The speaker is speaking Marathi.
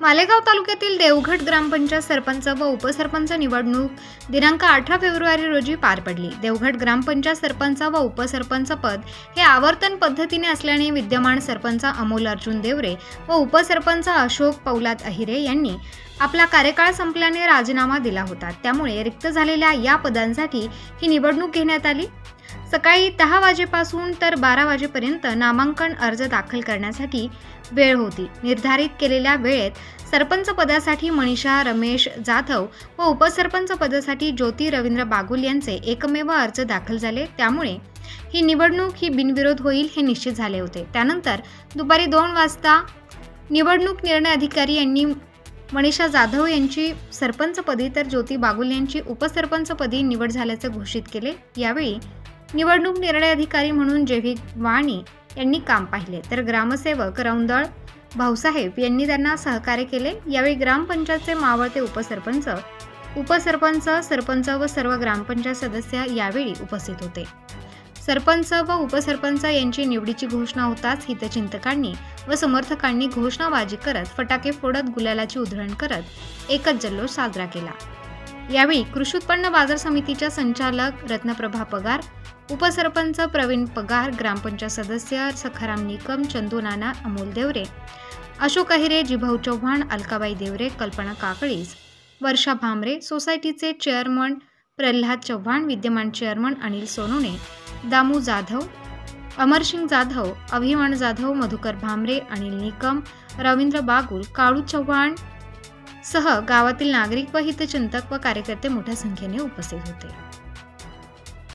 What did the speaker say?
मालेगाव तालुक्यातील देवघट ग्रामपंचायत सरपंच व उपसरपंच निवडणूक दिनांक 18 फेब्रुवारी रोजी पार पडली। देवघट ग्रामपंचायत सरपंच व उपसरपंच पद हे आवर्तन पद्धतीने असल्याने विद्यमान सरपंच अमोल अर्जुन देवरे व उपसरपंच अशोक पौलाद अहिरे यांनी आपला कार्यकाळ संपल्याने राजीनामा दिला होता। त्यामुळे रिक्त झालेल्या या पदांसाठी ही निवडणूक घेण्यात आली। सकाळी 10 वाजेपासून तर 12 वाजेपर्यंत नामांकन अर्ज दाखल करण्यासाठी वेळ होती। निर्धारित केलेल्या वेळेत सरपंच पदासाठी मनीषा रमेश जाधव व उपसरपंच पदासाठी ज्योती रवींद्र बागुल यांचे एकमेव अर्ज दाखल झाले। त्यामुळे ही निवडणूक ही बिनविरोध होईल हे निश्चित झाले होते। त्यानंतर दुपारी 2 वाजता निवडणूक निर्णय अधिकारी यांनी मनीषा जाधव यांची सरपंचपदी तर ज्योती बागुल यांची उपसरपंचपदी निवड झाल्याचे घोषित केले। यावेळी निवडणूक निर्णय अधिकारी म्हणून जेव्ही वाणी यांनी काम पाहिले तर ग्रामसेवक रौंदळ भाऊसाहेब यांनी त्यांना सहकार्य केले। यावेळी ग्रामपंचायतचे मावळते उपसरपंच, सरपंच व सर्व ग्रामपंचायत सदस्य यावेळी उपस्थित होते। सरपंच व उपसरपंच यांची निवडीची घोषणा होताच हितचिंतकांनी व समर्थकांनी घोषणाबाजी करत, फटाके फोडत, गुलालाची उधळण करत एकच जल्लोष साजरा केला। यावेळी कृषी उत्पन्न बाजार समितीच्या संचालक रत्नप्रभा पगार, उपसरपंच प्रवीण पगार, ग्रामपंचायत सदस्य सखाराम निकम, चंदू नाना, अमोल देवरे, अशोक अहिरे, जिभाऊ चव्हाण, अलकाबाई देवरे, कल्पना काकळीस, वर्षा भामरे, सोसायटीचे चेअरमन प्रल्हाद चव्हाण, विद्यमान चेअरमन अनिल सोनोने, दामू जाधव, अमरसिंग जाधव, अभिमान जाधव, मधुकर भामरे, अनिल निकम, रवींद्र बागुल, काळू चव्हाण सह गावातील नागरिक व हितचिंतक व कार्यकर्ते मोठ्या संख्येने उपस्थित होते।